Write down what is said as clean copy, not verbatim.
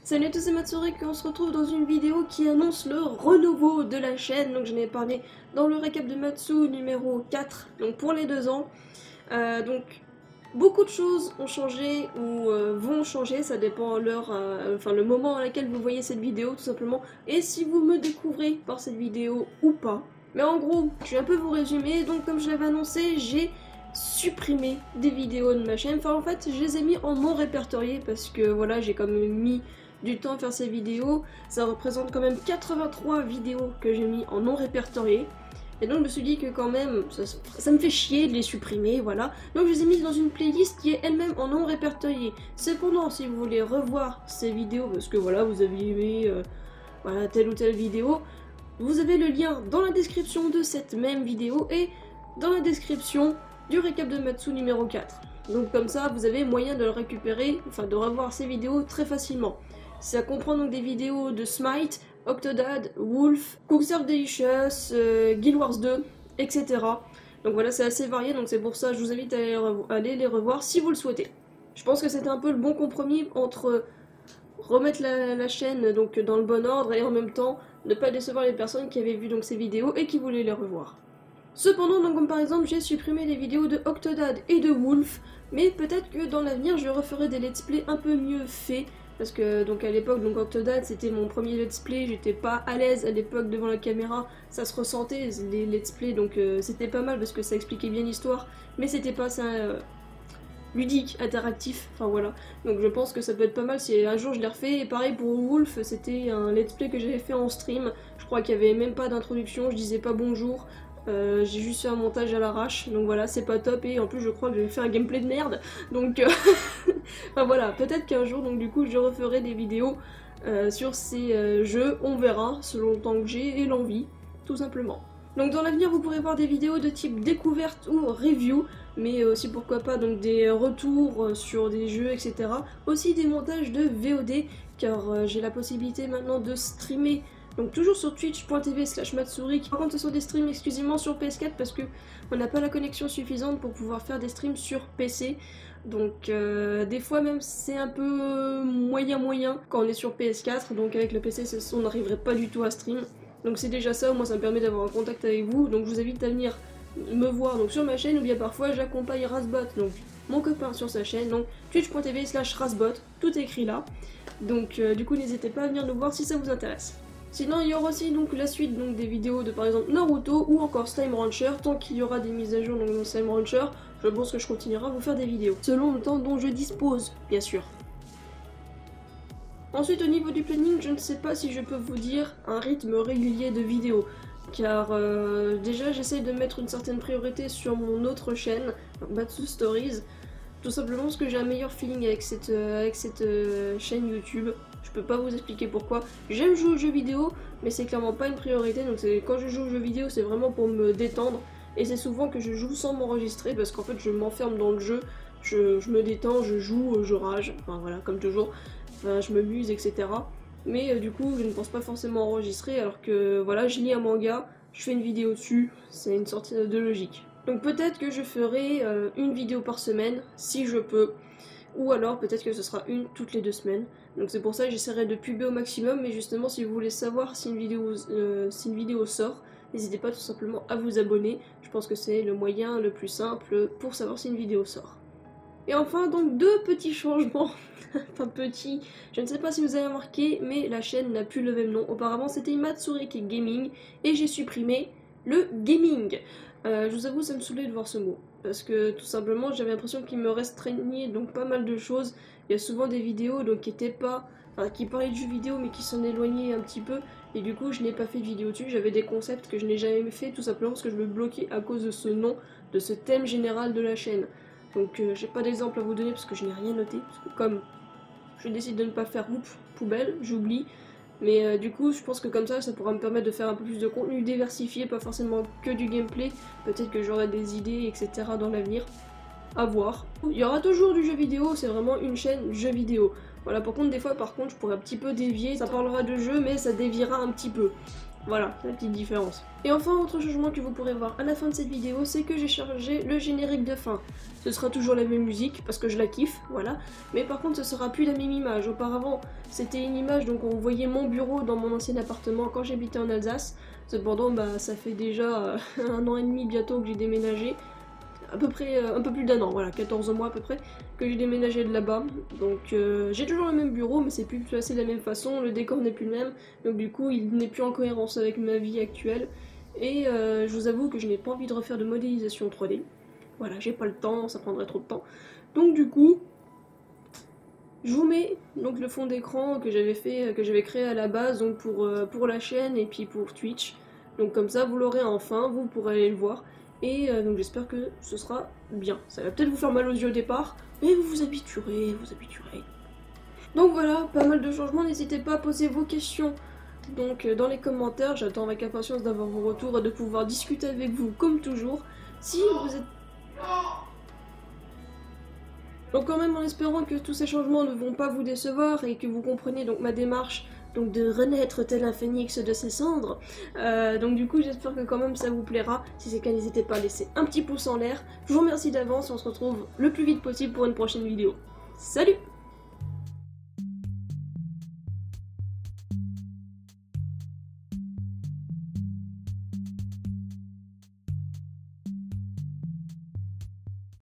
Salut à tous, c'est Matsuri, on se retrouve dans une vidéo qui annonce le renouveau de la chaîne. Donc j'en ai parlé dans le récap de Matsu numéro 4, donc pour les 2 ans. Donc beaucoup de choses ont changé ou vont changer, ça dépend le moment à laquelle vous voyez cette vidéo tout simplement. Et si vous me découvrez par cette vidéo ou pas. Mais en gros, je vais un peu vous résumer. Donc comme je l'avais annoncé, j'ai supprimé des vidéos de ma chaîne. Enfin en fait, je les ai mis en non répertorié parce que voilà, j'ai quand même mis du temps à faire ces vidéos. Ça représente quand même 83 vidéos que j'ai mis en non répertorié. Et donc je me suis dit que quand même, ça me fait chier de les supprimer, voilà. Donc je les ai mises dans une playlist qui est elle-même en non répertorié. Cependant, si vous voulez revoir ces vidéos, parce que voilà, vous avez aimé voilà, telle ou telle vidéo, vous avez le lien dans la description de cette même vidéo et dans la description du récap de Matsu numéro 4. Donc comme ça, vous avez moyen de le récupérer, enfin de revoir ces vidéos très facilement. Ça comprend donc des vidéos de Smite, Octodad, Wolf, Cooksurf Delicious, Guild Wars 2, etc. Donc voilà, c'est assez varié, donc c'est pour ça que je vous invite à aller les revoir si vous le souhaitez. Je pense que c'était un peu le bon compromis entre remettre la chaîne donc dans le bon ordre et en même temps ne pas décevoir les personnes qui avaient vu donc ces vidéos et qui voulaient les revoir. Cependant, donc comme par exemple, j'ai supprimé les vidéos de Octodad et de Wolf, mais peut-être que dans l'avenir je referai des let's play un peu mieux faits. Parce que donc à l'époque, donc Octodad c'était mon premier let's play, j'étais pas à l'aise à l'époque devant la caméra, ça se ressentait les let's play, donc c'était pas mal parce que ça expliquait bien l'histoire, mais c'était pas ça ludique, interactif, enfin voilà. Donc je pense que ça peut être pas mal si un jour je l'ai refait, et pareil pour Wolf, c'était un let's play que j'avais fait en stream, je crois qu'il y avait même pas d'introduction, je disais pas bonjour. J'ai juste fait un montage à l'arrache, donc voilà, c'est pas top, et en plus je crois que j'avais fait un gameplay de merde, donc enfin voilà, peut-être qu'un jour, donc du coup, je referai des vidéos sur ces jeux, on verra, selon le temps que j'ai et l'envie, tout simplement. Donc dans l'avenir, vous pourrez voir des vidéos de type découverte ou review, mais aussi pourquoi pas donc des retours sur des jeux, etc. Aussi des montages de VOD, car j'ai la possibilité maintenant de streamer. Donc toujours sur twitch.tv/matsuri. Par contre ce sont des streams exclusivement sur PS4 parce que on n'a pas la connexion suffisante pour pouvoir faire des streams sur PC. Donc des fois même c'est un peu moyen quand on est sur PS4. Donc avec le PC on n'arriverait pas du tout à stream. Donc c'est déjà ça, moi ça me permet d'avoir un contact avec vous. Donc je vous invite à venir me voir donc sur ma chaîne ou bien parfois j'accompagne Rasbot, donc mon copain sur sa chaîne. Donc twitch.tv/Rasbot, tout est écrit là. Donc du coup n'hésitez pas à venir nous voir si ça vous intéresse. Sinon, il y aura aussi donc la suite donc, des vidéos de par exemple Naruto ou encore Slime Rancher. Tant qu'il y aura des mises à jour donc, dans Slime Rancher, je pense que je continuerai à vous faire des vidéos. Selon le temps dont je dispose, bien sûr. Ensuite, au niveau du planning, je ne sais pas si je peux vous dire un rythme régulier de vidéos. Car déjà, j'essaye de mettre une certaine priorité sur mon autre chaîne, Matsu Stories. Tout simplement parce que j'ai un meilleur feeling avec cette chaîne YouTube. Je peux pas vous expliquer pourquoi. J'aime jouer aux jeux vidéo, mais c'est clairement pas une priorité. Donc quand je joue aux jeux vidéo, c'est vraiment pour me détendre. Et c'est souvent que je joue sans m'enregistrer parce qu'en fait je m'enferme dans le jeu. Je me détends, je joue, je rage. Enfin voilà, comme toujours. Enfin, je m'amuse, etc. Mais du coup, je ne pense pas forcément enregistrer. Alors que voilà, je lis un manga, je fais une vidéo dessus. C'est une sorte de logique. Donc peut-être que je ferai une vidéo par semaine, si je peux. Ou alors peut-être que ce sera une toutes les 2 semaines. Donc c'est pour ça que j'essaierai de puber au maximum. Mais justement, si vous voulez savoir si une vidéo sort, n'hésitez pas tout simplement à vous abonner. Je pense que c'est le moyen le plus simple pour savoir si une vidéo sort. Et enfin, donc 2 petits changements. Enfin petits, je ne sais pas si vous avez remarqué, mais la chaîne n'a plus le même nom. Auparavant c'était Matsuriki Gaming et j'ai supprimé le gaming. Je vous avoue, ça me saoulait de voir ce mot. Parce que tout simplement, j'avais l'impression qu'il me restreignait donc pas mal de choses. Il y a souvent des vidéos donc, qui étaient pas. Enfin, qui parlaient de jeux vidéo mais qui s'en éloignaient un petit peu. Et du coup, je n'ai pas fait de vidéo dessus. J'avais des concepts que je n'ai jamais fait tout simplement parce que je me bloquais à cause de ce nom, de ce thème général de la chaîne. Donc, j'ai pas d'exemple à vous donner parce que je n'ai rien noté. Parce que comme je décide de ne pas faire poubelle, j'oublie. Mais du coup, je pense que comme ça pourra me permettre de faire un peu plus de contenu diversifié, pas forcément que du gameplay. Peut-être que j'aurai des idées, etc. dans l'avenir. À voir. Il y aura toujours du jeu vidéo, c'est vraiment une chaîne jeu vidéo. Voilà, par contre, des fois, je pourrais un petit peu dévier. Ça parlera de jeu, mais ça déviera un petit peu. Voilà, la petite différence. Et enfin, autre changement que vous pourrez voir à la fin de cette vidéo, c'est que j'ai chargé le générique de fin. Ce sera toujours la même musique, parce que je la kiffe, voilà. Mais par contre, ce sera plus la même image. Auparavant, c'était une image, donc on voyait mon bureau dans mon ancien appartement quand j'habitais en Alsace. Cependant, bah, ça fait déjà 1 an et demi bientôt que j'ai déménagé. À peu près, un peu plus d'1 an, voilà, 14 mois à peu près, que j'ai déménagé de là-bas. Donc j'ai toujours le même bureau, mais c'est plus placé de la même façon, le décor n'est plus le même, donc du coup il n'est plus en cohérence avec ma vie actuelle. Et je vous avoue que je n'ai pas envie de refaire de modélisation 3D. Voilà, j'ai pas le temps, ça prendrait trop de temps. Donc du coup, je vous mets donc le fond d'écran que j'avais créé à la base donc pour la chaîne et puis pour Twitch. Donc comme ça vous l'aurez enfin, vous pourrez aller le voir. Et donc j'espère que ce sera bien. Ça va peut-être vous faire mal aux yeux au départ, mais vous vous habituerez, Donc voilà, pas mal de changements, n'hésitez pas à poser vos questions donc dans les commentaires. J'attends avec impatience d'avoir vos retours et de pouvoir discuter avec vous comme toujours. Si vous êtes... Donc quand même en espérant que tous ces changements ne vont pas vous décevoir et que vous compreniez donc ma démarche donc de renaître tel un phénix de ses cendres. Donc du coup j'espère que quand même ça vous plaira. Si c'est le cas, n'hésitez pas à laisser un petit pouce en l'air. Je vous remercie d'avance et on se retrouve le plus vite possible pour une prochaine vidéo. Salut!